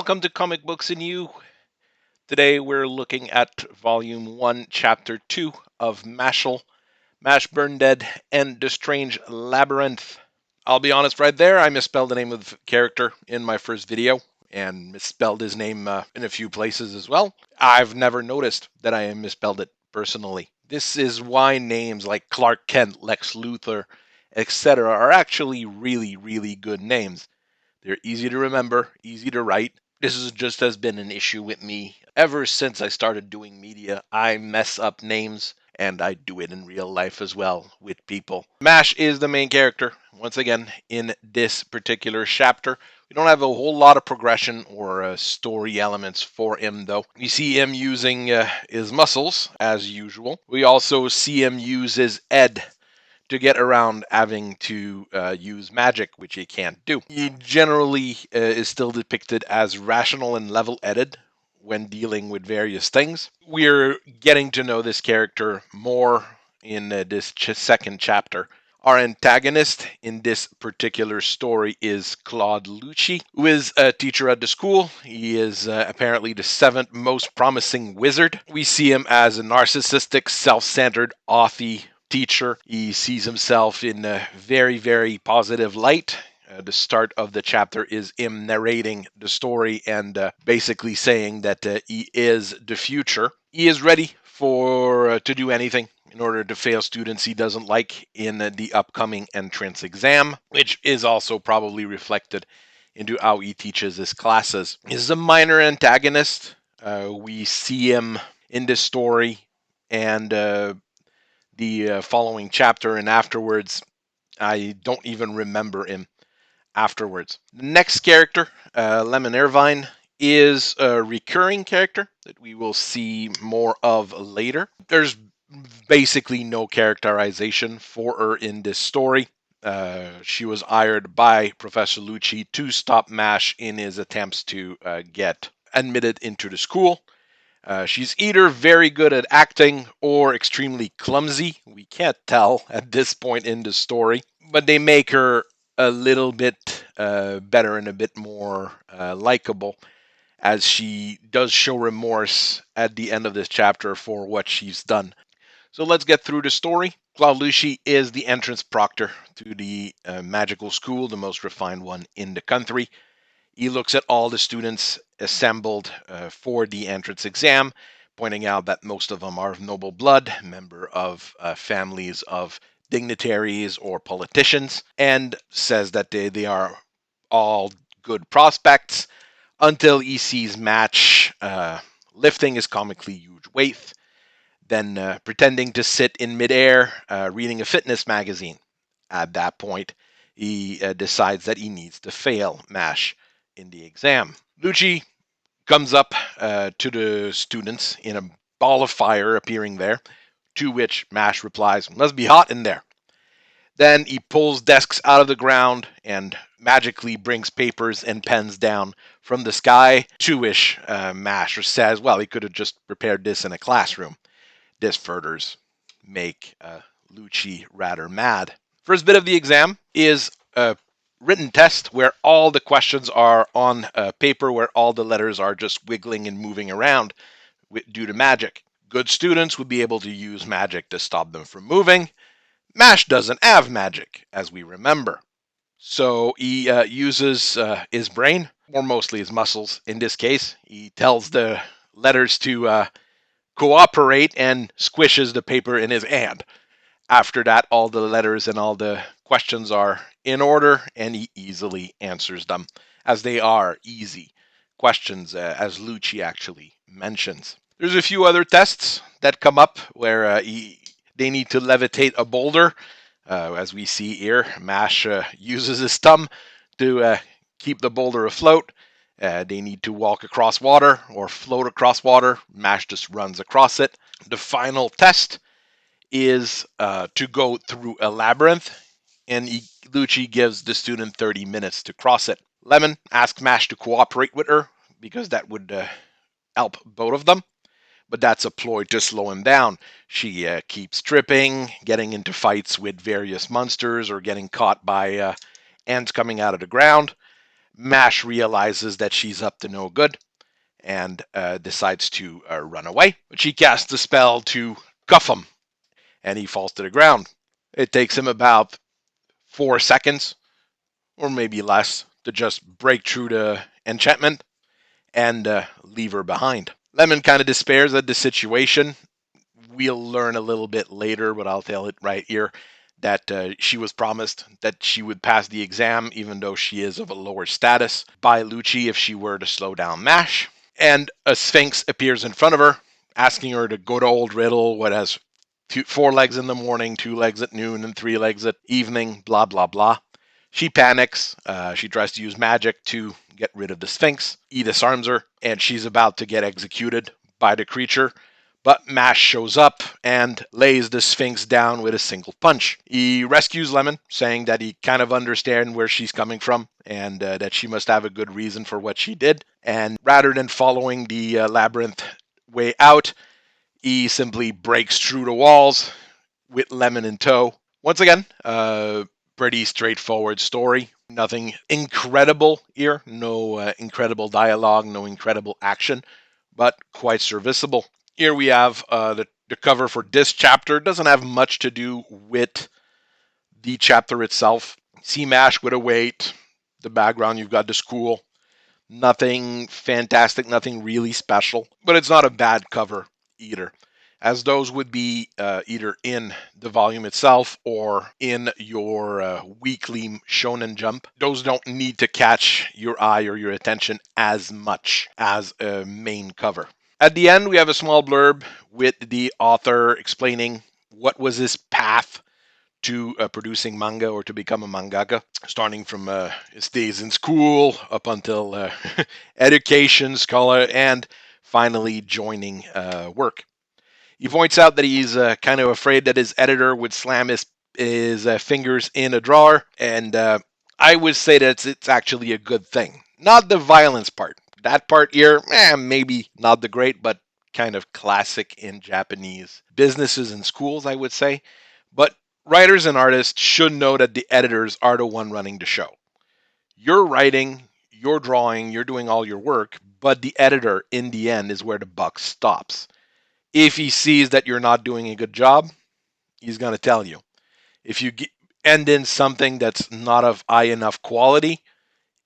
Welcome to Comic Books and You. Today we're looking at Volume 1, Chapter 2 of Mash BURNEDEAD, and The Strange Labyrinth. I'll be honest right there, I misspelled the name of the character in my first video, and misspelled his name in a few places as well. I've never noticed that I misspelled it personally. This is why names like Clark Kent, Lex Luthor, etc. are actually really, really good names. They're easy to remember, easy to write. Has been an issue with me ever since I started doing media. I mess up names, and I do it in real life as well with people. Mash is the main character, once again, in this particular chapter. We don't have a whole lot of progression or story elements for him, though. We see him using his muscles, as usual. We also see him use his head to get around having to use magic, which he can't do. He generally is still depicted as rational and level-headed when dealing with various things. We're getting to know this character more in this second chapter. Our antagonist in this particular story is Claude Lucci, who is a teacher at the school. He is apparently the 7th most promising wizard. We see him as a narcissistic, self-centered, offy teacher. He sees himself in a very, very positive light. The start of the chapter is him narrating the story and basically saying that he is the future. He is ready to do anything in order to fail students he doesn't like in the upcoming entrance exam, which is also probably reflected into how he teaches his classes. He's a minor antagonist. We see him in this story and the following chapter, and afterwards, I don't even remember him afterwards. The next character, Lemon Irvine, is a recurring character that we will see more of later. There's basically no characterization for her in this story. She was hired by Professor Lucci to stop Mash in his attempts to get admitted into the school. She's either very good at acting or extremely clumsy. We can't tell at this point in the story, but they make her a little bit better and a bit more likable, as she does show remorse at the end of this chapter for what she's done. So let's get through the story. Claude Lucci is the entrance proctor to the magical school, the most refined one in the country. He looks at all the students assembled for the entrance exam, pointing out that most of them are of noble blood, member of families of dignitaries or politicians, and says that they are all good prospects until he sees Match lifting his comically huge weight, then pretending to sit in midair reading a fitness magazine. At that point, he decides that he needs to fail Mash in the exam. Lucci comes up to the students in a ball of fire appearing there, to which Mash replies, "Must be hot in there." Then he pulls desks out of the ground and magically brings papers and pens down from the sky, to which Mash says, well, he could have just prepared this in a classroom. This furthers make Lucci rather mad. First bit of the exam is a written test where all the questions are on paper, where all the letters are just wiggling and moving around due to magic. Good students would be able to use magic to stop them from moving. Mash doesn't have magic, as we remember. So he uses his brain, or mostly his muscles in this case. He tells the letters to cooperate and squishes the paper in his hand. After that, all the letters and all the questions are in order, and he easily answers them, as they are easy questions, as Lucci actually mentions. There's a few other tests that come up where they need to levitate a boulder. As we see here, Mash uses his thumb to keep the boulder afloat. They need to walk across water or float across water. Mash just runs across it. The final test is to go through a labyrinth, and Lucci gives the student 30 minutes to cross it. Lemon asks Mash to cooperate with her because that would help both of them, but that's a ploy to slow him down. She keeps tripping, getting into fights with various monsters, or getting caught by ants coming out of the ground. Mash realizes that she's up to no good and decides to run away. But she casts a spell to cuff him, and he falls to the ground. It takes him about 4 seconds, or maybe less, to just break through the enchantment and leave her behind. Lemon kind of despairs at the situation. We'll learn a little bit later, but I'll tell it right here, that she was promised that she would pass the exam, even though she is of a lower status, by Lucci if she were to slow down Mash. And a Sphinx appears in front of her, asking her to go to Old Riddle, what has 4 legs in the morning, 2 legs at noon, and 3 legs at evening, blah, blah, blah. She panics. She tries to use magic to get rid of the Sphinx. He disarms her, and she's about to get executed by the creature. But Mash shows up and lays the Sphinx down with a single punch. He rescues Lemon, saying that he kind of understands where she's coming from and that she must have a good reason for what she did. And rather than following the Labyrinth way out, he simply breaks through the walls with Lemon in tow. Once again, pretty straightforward story. Nothing incredible here. No incredible dialogue, no incredible action, but quite serviceable. Here we have the cover for this chapter. It doesn't have much to do with the chapter itself. See Mash with a weight. The background, you've got the school. Nothing fantastic, nothing really special, but it's not a bad cover either, as those would be either in the volume itself or in your weekly Shonen Jump. Those don't need to catch your eye or your attention as much as a main cover. At the end, we have a small blurb with the author explaining what was his path to producing manga or to become a mangaka, starting from his days in school up until education, scholar, and finally joining work. He points out that he's kind of afraid that his editor would slam his fingers in a drawer, and I would say that it's actually a good thing. Not the violence part. That part here, maybe not the great, but kind of classic in Japanese businesses and schools, I would say. But writers and artists should know that the editors are the one running the show. You're writing, you're drawing, you're doing all your work, but the editor in the end is where the buck stops. If he sees that you're not doing a good job, he's going to tell you. If you end in something that's not of high enough quality,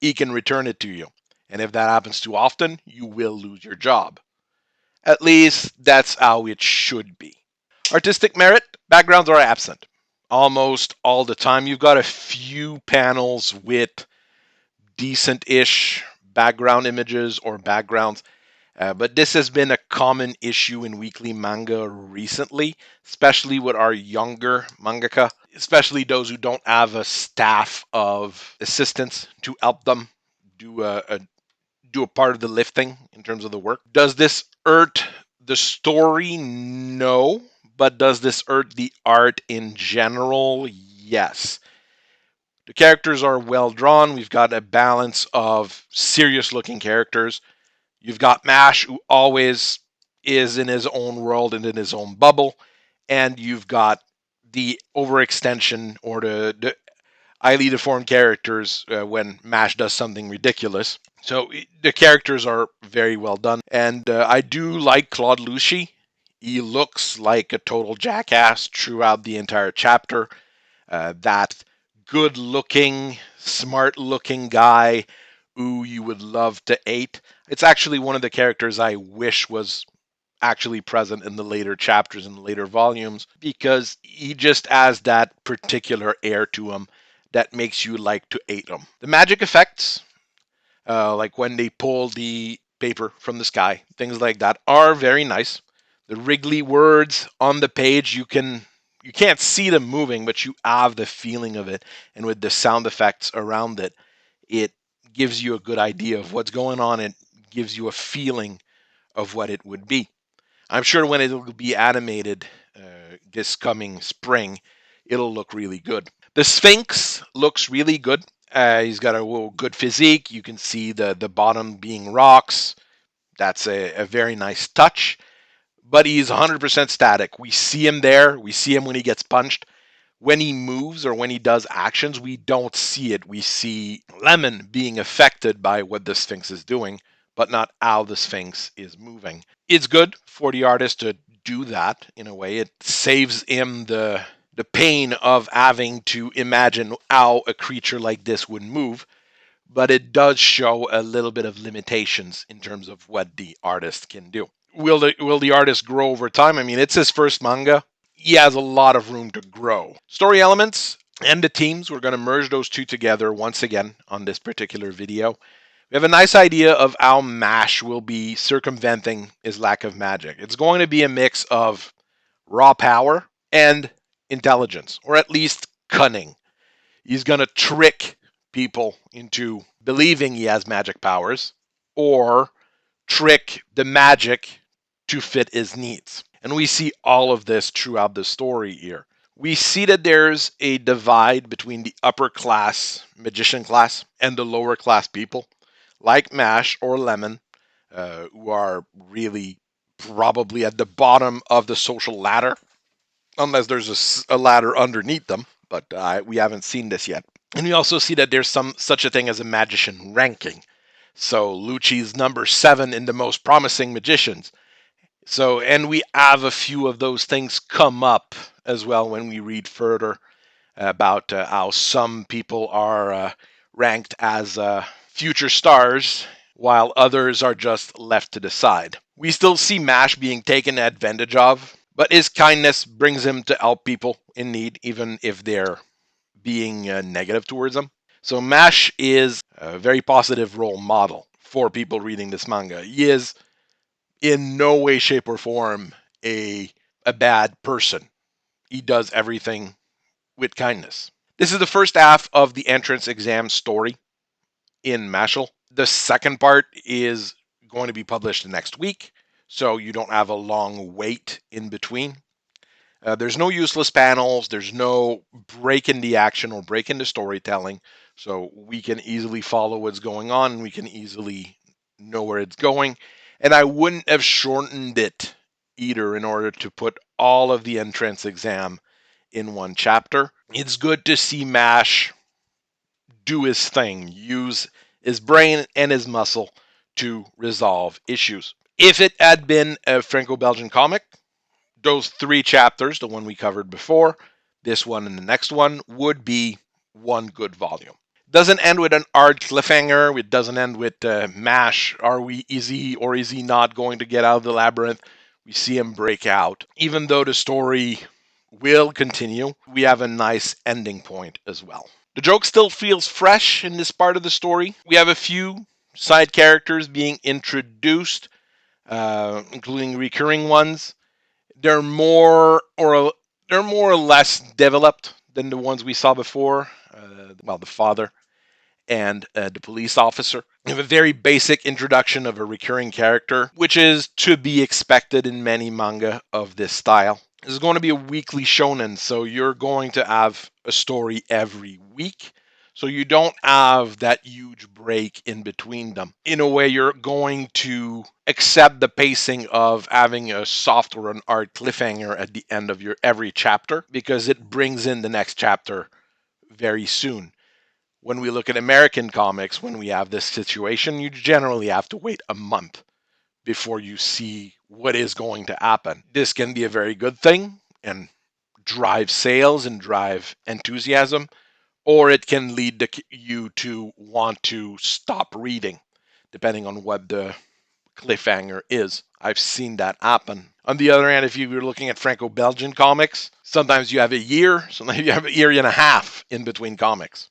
he can return it to you. And if that happens too often, you will lose your job. At least that's how it should be. Artistic merit, backgrounds are absent. Almost all the time. You've got a few panels with decent-ish background images or backgrounds. But this has been a common issue in weekly manga recently, especially with our younger mangaka, especially those who don't have a staff of assistants to help them do a part of the lifting in terms of the work. Does this hurt the story? No. But does this hurt the art in general? Yes. The characters are well drawn. We've got a balance of serious looking characters. You've got Mash, who always is in his own world and in his own bubble. And you've got the overextension or the highly deformed characters when Mash does something ridiculous. So the characters are very well done. And I do like Claude Lucci. He looks like a total jackass throughout the entire chapter. That good looking, smart looking guy who you would love to hate. It's actually one of the characters I wish was actually present in the later chapters and the later volumes because he just has that particular air to him that makes you like to hate him. The magic effects, like when they pull the paper from the sky, things like that, are very nice. The wriggly words on the page, you can't see them moving, but you have the feeling of it. And with the sound effects around it, it gives you a good idea of what's going on. It gives you a feeling of what it would be. I'm sure when it will be animated this coming spring, it'll look really good. The Sphinx looks really good. He's got a good physique. You can see the bottom being rocks. That's a very nice touch. But he's 100% static. We see him there. We see him when he gets punched. when he moves or when he does actions, we don't see it. We see Lemon being affected by what the Sphinx is doing, but not how the Sphinx is moving. It's good for the artist to do that in a way. It saves him the pain of having to imagine how a creature like this would move, but it does show a little bit of limitations in terms of what the artist can do. Will the artist grow over time? I mean, it's his first manga. He has a lot of room to grow. Story elements and the themes, we're going to merge those two together once again on this particular video. We have a nice idea of how Mash will be circumventing his lack of magic. It's going to be a mix of raw power and intelligence, or at least cunning. He's going to trick people into believing he has magic powers, or trick the magic to fit his needs. And we see all of this throughout the story here. We see that there's a divide between the upper class magician class and the lower class people, like Mash or Lemon, who are really probably at the bottom of the social ladder, unless there's a ladder underneath them, but we haven't seen this yet. And we also see that there's such a thing as a magician ranking. So Lucci's number 7 in the most promising magicians. So, and we have a few of those things come up as well when we read further about how some people are ranked as future stars, while others are just left to the side. We still see Mash being taken advantage of, but his kindness brings him to help people in need, even if they're being negative towards him. So Mash is a very positive role model for people reading this manga. He is in no way, shape, or form a bad person. He does everything with kindness. This is the first half of the entrance exam story in Mashal. The second part is going to be published next week, so you don't have a long wait in between. There's no useless panels. There's no break in the action or break in the storytelling. So we can easily follow what's going on. We can easily know where it's going. And I wouldn't have shortened it either in order to put all of the entrance exam in one chapter. It's good to see Mash do his thing, use his brain and his muscle to resolve issues. If it had been a Franco-Belgian comic, those 3 chapters, the one we covered before, this one and the next one, would be one good volume. Doesn't end with an hard cliffhanger. It doesn't end with Mash. Is he or is he not going to get out of the labyrinth? We see him break out. Even though the story will continue, we have a nice ending point as well. The joke still feels fresh in this part of the story. We have a few side characters being introduced, including recurring ones. They're more or less developed than the ones we saw before. The father and the police officer. We have a very basic introduction of a recurring character, which is to be expected in many manga of this style. This is going to be a weekly shonen, so you're going to have a story every week. So you don't have that huge break in between them. In a way, you're going to accept the pacing of having a soft or an hard cliffhanger at the end of your every chapter, because it brings in the next chapter very soon. When we look at American comics, when we have this situation, you generally have to wait a month before you see what is going to happen. This can be a very good thing and drive sales and drive enthusiasm, or it can lead you to want to stop reading, depending on what the cliffhanger is. I've seen that happen. On the other hand, if you're looking at Franco-Belgian comics, sometimes you have a year, sometimes you have a year and a half in between comics.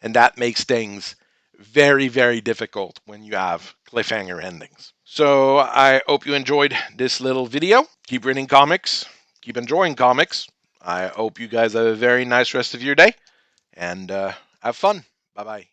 And that makes things very, very difficult when you have cliffhanger endings. So I hope you enjoyed this little video. Keep reading comics. Keep enjoying comics. I hope you guys have a very nice rest of your day. And have fun. Bye-bye.